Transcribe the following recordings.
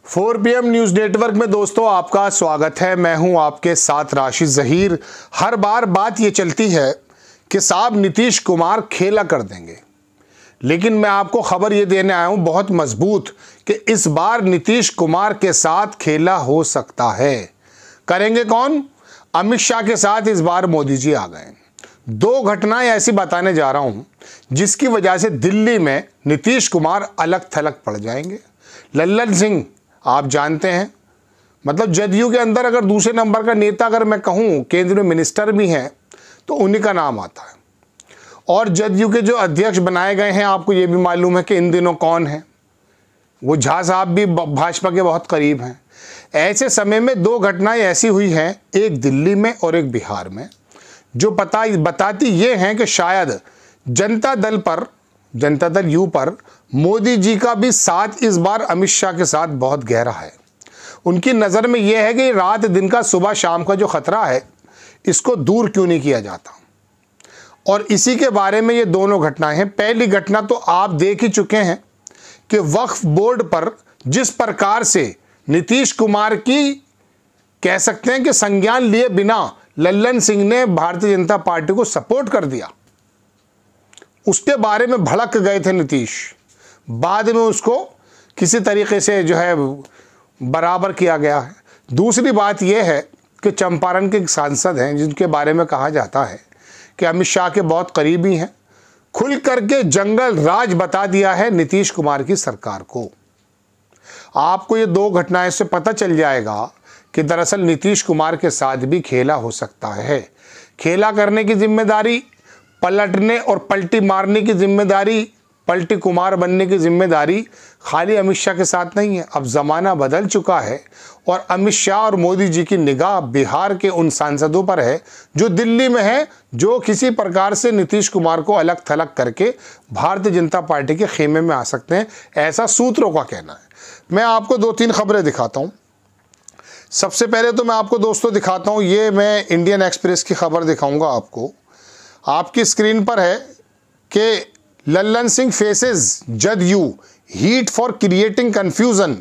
4 PM news network में दोस्तों आपका स्वागत है। मैं हूं आपके साथ राशिद ज़हीर। हर बार बात ये चलती है कि साहब नीतीश कुमार खेला कर देंगे, लेकिन मैं आपको खबर ये देने आया हूं बहुत मजबूत कि इस बार नीतीश कुमार के साथ खेला हो सकता है। करेंगे कौन? अमित शाह के साथ इस बार मोदी जी आ गए। दो घटनाएं ऐसी बताने जा रहा हूं जिसकी वजह से दिल्ली में नीतीश कुमार अलग थलग पड़ जाएंगे। लल्लन सिंह आप जानते हैं, मतलब जदयू के अंदर अगर दूसरे नंबर का नेता अगर मैं कहूं केंद्रीय मिनिस्टर भी हैं तो उन्हीं का नाम आता है। और जदयू के जो अध्यक्ष बनाए गए हैं आपको ये भी मालूम है कि इन दिनों कौन है, वो झा साहब भी भाजपा के बहुत करीब हैं। ऐसे समय में दो घटनाएं ऐसी हुई हैं, एक दिल्ली में और एक बिहार में, जो बताती ये हैं कि शायद जनता दल यू पर मोदी जी का भी साथ इस बार अमित शाह के साथ बहुत गहरा है। उनकी नज़र में यह है कि रात दिन का सुबह शाम का जो खतरा है इसको दूर क्यों नहीं किया जाता, और इसी के बारे में ये दोनों घटनाएं हैं। पहली घटना तो आप देख ही चुके हैं कि वक्फ बोर्ड पर जिस प्रकार से नीतीश कुमार की कह सकते हैं कि संज्ञान लिए बिना लल्लन सिंह ने भारतीय जनता पार्टी को सपोर्ट कर दिया, उसके बारे में भड़क गए थे नीतीश। बाद में उसको किसी तरीके से जो है बराबर किया गया है। दूसरी बात यह है कि चंपारण के सांसद हैं जिनके बारे में कहा जाता है कि अमित शाह के बहुत करीबी हैं, खुल करके जंगल राज बता दिया है नीतीश कुमार की सरकार को। आपको ये दो घटनाएं से पता चल जाएगा कि दरअसल नीतीश कुमार के साथ भी खेला हो सकता है। खेला करने की जिम्मेदारी, पलटने और पलटी मारने की जिम्मेदारी, पलटी कुमार बनने की जिम्मेदारी खाली अमित शाह के साथ नहीं है। अब ज़माना बदल चुका है और अमित शाह और मोदी जी की निगाह बिहार के उन सांसदों पर है जो दिल्ली में है, जो किसी प्रकार से नीतीश कुमार को अलग थलग करके भारतीय जनता पार्टी के खेमे में आ सकते हैं, ऐसा सूत्रों का कहना है। मैं आपको दो तीन खबरें दिखाता हूँ। सबसे पहले तो मैं आपको दोस्तों दिखाता हूँ, ये मैं इंडियन एक्सप्रेस की खबर दिखाऊंगा आपको। आपकी स्क्रीन पर है कि Lallan Singh faces JDU heat for creating confusion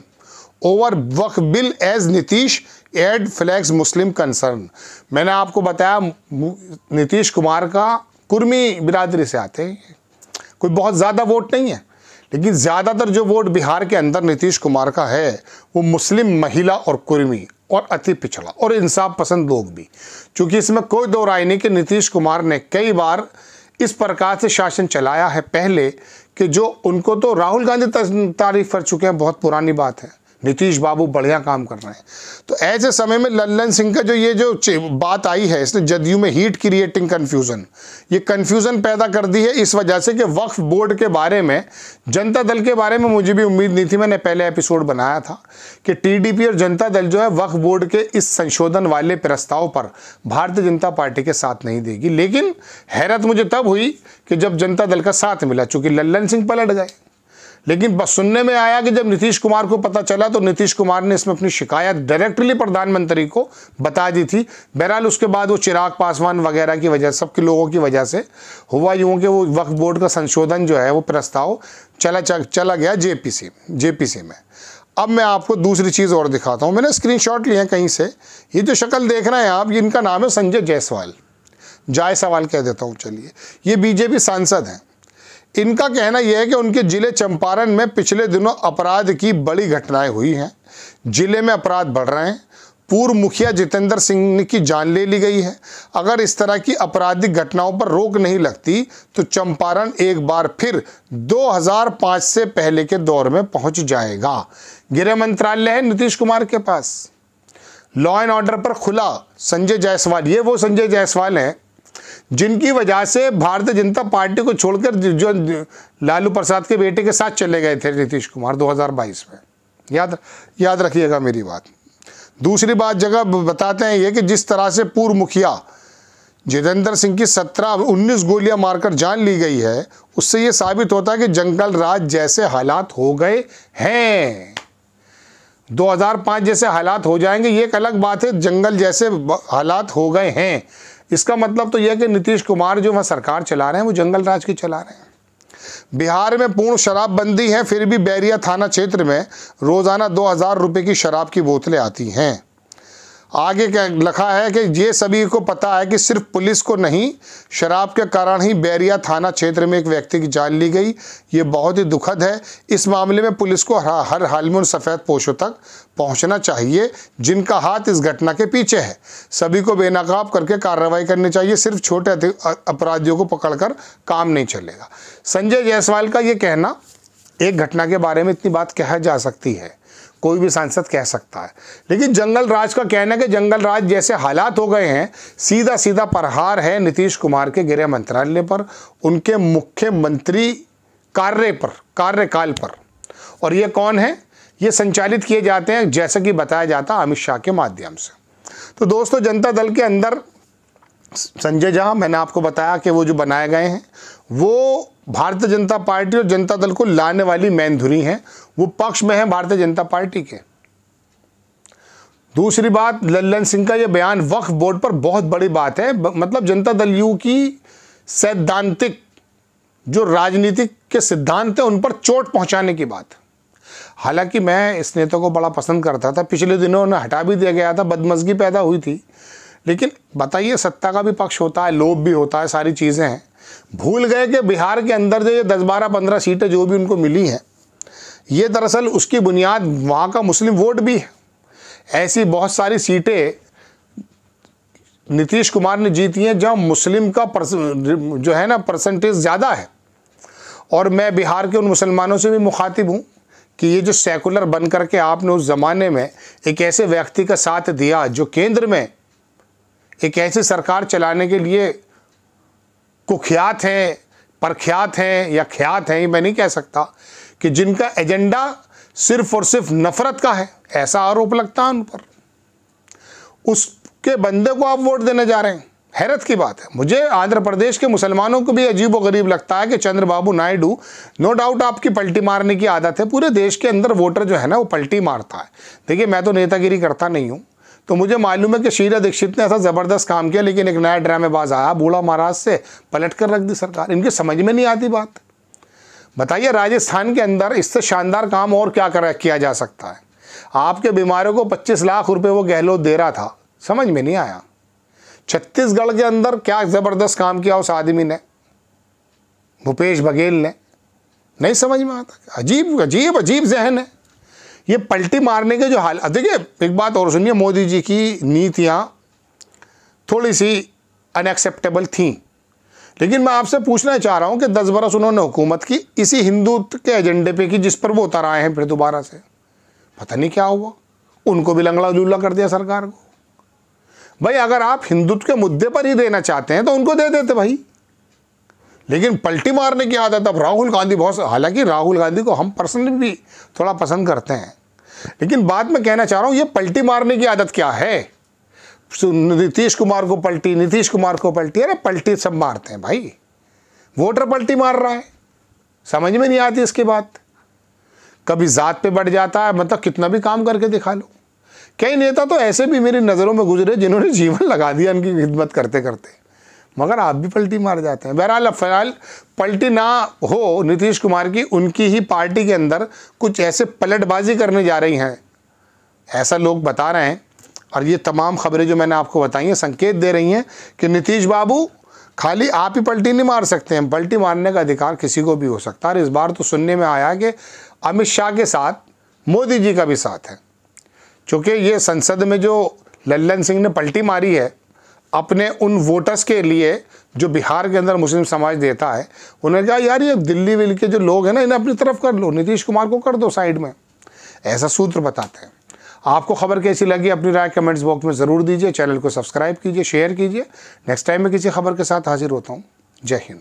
over Waqf bill as Nitish aide flags Muslim concern. मैंने आपको बताया नीतीश कुमार का कुर्मी बिरादरी से आते हैं, कोई बहुत ज़्यादा वोट नहीं है, लेकिन ज़्यादातर जो वोट बिहार के अंदर नीतीश कुमार का है वो मुस्लिम, महिला और कुर्मी और अति पिछड़ा और इंसाफ पसंद लोग भी। चूँकि इसमें कोई दो राय नहीं कि नीतीश कुमार ने कई बार इस प्रकार से शासन चलाया है पहले कि जो उनको तो राहुल गांधी तारीफ कर चुके हैं, बहुत पुरानी बात है, नीतीश बाबू बढ़िया काम कर रहे हैं। तो ऐसे समय में लल्लन सिंह का जो बात आई है, इसने जदयू में हीट क्रिएटिंग कन्फ्यूज़न, ये कन्फ्यूज़न पैदा कर दी है इस वजह से कि वक्फ बोर्ड के बारे में, जनता दल के बारे में मुझे भी उम्मीद नहीं थी। मैंने पहले एपिसोड बनाया था कि टीडीपी और जनता दल जो है वक्फ बोर्ड के इस संशोधन वाले प्रस्ताव पर भारतीय जनता पार्टी के साथ नहीं देगी, लेकिन हैरत मुझे तब हुई कि जब जनता दल का साथ मिला, चूँकि लल्लन सिंह पलट गए। लेकिन बस सुनने में आया कि जब नीतीश कुमार को पता चला तो नीतीश कुमार ने इसमें अपनी शिकायत डायरेक्टली प्रधानमंत्री को बता दी थी। बहरहाल उसके बाद वो चिराग पासवान वगैरह की वजह, सबके लोगों की वजह से हुआ यूँ कि वो वक्फ बोर्ड का संशोधन जो है वो प्रस्ताव चला गया जेपीसी में। अब मैं आपको दूसरी चीज़ और दिखाता हूँ। मैंने स्क्रीनशॉट लिए हैं कहीं से। ये जो शक्ल देख रहे हैं आप, इनका नाम है संजय जायसवाल कह देता हूँ चलिए। ये बीजेपी सांसद हैं। इनका कहना यह है कि उनके ज़िले चंपारण में पिछले दिनों अपराध की बड़ी घटनाएं हुई हैं, ज़िले में अपराध बढ़ रहे हैं, पूर्व मुखिया जितेंद्र सिंह की जान ले ली गई है। अगर इस तरह की आपराधिक घटनाओं पर रोक नहीं लगती तो चंपारण एक बार फिर 2005 से पहले के दौर में पहुंच जाएगा। गृह मंत्रालय है नीतीश कुमार के पास। लॉ एंड ऑर्डर पर खुला संजय जायसवाल, ये वो संजय जायसवाल हैं जिनकी वजह से भारतीय जनता पार्टी को छोड़कर जो लालू प्रसाद के बेटे के साथ चले गए थे नीतीश कुमार 2022 में। याद रखिएगा मेरी बात। दूसरी बात जगह बताते हैं ये कि जिस तरह से पूर्व मुखिया जितेंद्र सिंह की 19 गोलियां मारकर जान ली गई है, उससे ये साबित होता है कि जंगल राज जैसे हालात हो गए हैं। 2005 जैसे हालात हो जाएंगे ये एक अलग बात है, जंगल जैसे हालात हो गए हैं इसका मतलब तो यह है कि नीतीश कुमार जो वहाँ सरकार चला रहे हैं वो जंगल राज की चला रहे हैं। बिहार में पूर्ण शराबबंदी है, फिर भी बैरिया थाना क्षेत्र में रोजाना 2000 रुपये की शराब की बोतलें आती हैं। आगे क्या लिखा है कि ये सभी को पता है कि सिर्फ पुलिस को नहीं, शराब के कारण ही बैरिया थाना क्षेत्र में एक व्यक्ति की जान ली गई। ये बहुत ही दुखद है। इस मामले में पुलिस को हर हाल में उन सफ़ेद पोशों तक पहुंचना चाहिए जिनका हाथ इस घटना के पीछे है। सभी को बेनकाब करके कार्रवाई करनी चाहिए। सिर्फ छोटे अपराधियों को पकड़कर काम नहीं चलेगा। संजय जायसवाल का ये कहना, एक घटना के बारे में इतनी बात कहा जा सकती है, कोई भी सांसद कह सकता है, लेकिन जंगल राज का कहना है कि जंगल राज जैसे हालात हो गए हैं, सीधा सीधा प्रहार है नीतीश कुमार के गृह मंत्रालय पर, उनके मुख्यमंत्री कार्यकाल पर। और ये कौन है? ये संचालित किए जाते हैं, जैसा कि बताया जाता अमित शाह के माध्यम से। तो दोस्तों, जनता दल के अंदर संजय झा, मैंने आपको बताया कि वो जो बनाए गए हैं वो भारतीय जनता पार्टी और जनता दल को लाने वाली मैनधुरी हैं, वो पक्ष में है भारतीय जनता पार्टी के। दूसरी बात, लल्लन सिंह का ये बयान वक्फ बोर्ड पर बहुत बड़ी बात है। मतलब जनता दल यू की सैद्धांतिक जो राजनीतिक के सिद्धांत है उन पर चोट पहुंचाने की बात। हालांकि मैं इस नेता को बड़ा पसंद करता था, पिछले दिनों उन्हें हटा भी दिया गया था, बदमज़गी पैदा हुई थी। लेकिन बताइए, सत्ता का भी पक्ष होता है, लोभ भी होता है, सारी चीज़ें हैं। भूल गए कि बिहार के अंदर जो ये 10, 12, 15 सीटें जो भी उनको मिली हैं, ये दरअसल उसकी बुनियाद वहाँ का मुस्लिम वोट भी है। ऐसी बहुत सारी सीटें नीतीश कुमार ने जीती हैं जहाँ मुस्लिम का जो है ना परसेंटेज ज़्यादा है। और मैं बिहार के उन मुसलमानों से भी मुखातिब हूँ कि ये जो सेकुलर बन करके आपने उस ज़माने में एक ऐसे व्यक्ति का साथ दिया जो केंद्र में एक ऐसी सरकार चलाने के लिए कुख्यात हैं, प्रख्यात हैं या ख्यात हैं, मैं नहीं कह सकता, कि जिनका एजेंडा सिर्फ और सिर्फ नफरत का है, ऐसा आरोप लगता है उन पर। उसके बंदे को आप वोट देने जा रहे हैं, हैरत की बात है। मुझे आंध्र प्रदेश के मुसलमानों को भी अजीब व गरीब लगता है कि चंद्रबाबू नायडू, नो डाउट आपकी पलटी मारने की आदत है, पूरे देश के अंदर वोटर जो है ना वो पलटी मारता है। देखिए, मैं तो नेतागिरी करता नहीं हूँ, तो मुझे मालूम है कि शीला दीक्षित ने ऐसा ज़बरदस्त काम किया, लेकिन एक नया ड्रामेबाज आया बूढ़ा महाराज से, पलट कर रख दी सरकार। इनकी समझ में नहीं आती बात। बताइए, राजस्थान के अंदर इससे शानदार काम और क्या किया जा सकता है? आपके बीमारों को 25 लाख रुपए वो गहलोत दे रहा था, समझ में नहीं आया। छत्तीसगढ़ के अंदर क्या ज़बरदस्त काम किया उस आदमी ने, भूपेश बघेल ने, नहीं समझ में आता। अजीब अजीब अजीब जहन है। ये पलटी मारने के जो हाल, देखिए एक बात और सुनिए, मोदी जी की नीतियाँ थोड़ी सी अनएक्सेप्टेबल थीं, लेकिन मैं आपसे पूछना चाह रहा हूँ कि 10 बरस उन्होंने हुकूमत की इसी हिंदुत्व के एजेंडे पे की जिस पर वो उतर आए हैं फिर दोबारा से, पता नहीं क्या हुआ, उनको भी लंगड़ा लूला कर दिया सरकार को। भाई, अगर आप हिंदुत्व के मुद्दे पर ही देना चाहते हैं तो उनको दे देते भाई, लेकिन पलटी मारने की आदत अब राहुल गांधी बहुत, हालांकि राहुल गांधी को हम पर्सनली भी थोड़ा पसंद करते हैं, लेकिन बात मैं कहना चाह रहा हूँ, ये पलटी मारने की आदत क्या है? नीतीश कुमार को पलटी, नीतीश कुमार को पलटी, अरे पलटी सब मारते हैं भाई, वोटर पलटी मार रहा है, समझ में नहीं आती इसकी बात। कभी जात पे बढ़ जाता है, मतलब कितना भी काम करके दिखा लो। कई नेता तो ऐसे भी मेरी नज़रों में गुजरे जिन्होंने जीवन लगा दिया इनकी खिदमत करते करते, मगर आप भी पलटी मार जाते हैं। बहरहाल, फिलहाल पलटी ना हो नीतीश कुमार की, उनकी ही पार्टी के अंदर कुछ ऐसे पलटबाजी करने जा रही हैं, ऐसा लोग बता रहे हैं। और ये तमाम खबरें जो मैंने आपको बताई हैं संकेत दे रही हैं कि नीतीश बाबू, खाली आप ही पलटी नहीं मार सकते हैं, पलटी मारने का अधिकार किसी को भी हो सकता है। और इस बार तो सुनने में आया कि अमित शाह के साथ मोदी जी का भी साथ है, चूँकि ये संसद में जो लल्लन सिंह ने पलटी मारी है अपने उन वोटर्स के लिए जो बिहार के अंदर मुस्लिम समाज देता है, उन्होंने कहा यार ये दिल्ली विल के जो लोग हैं ना, इन्हें अपनी तरफ कर लो, नीतीश कुमार को कर दो साइड में, ऐसा सूत्र बताते हैं। आपको खबर कैसी लगी अपनी राय कमेंट्स बॉक्स में ज़रूर दीजिए। चैनल को सब्सक्राइब कीजिए, शेयर कीजिए। नेक्स्ट टाइम मैं किसी खबर के साथ हाजिर होता हूँ। जय हिंद।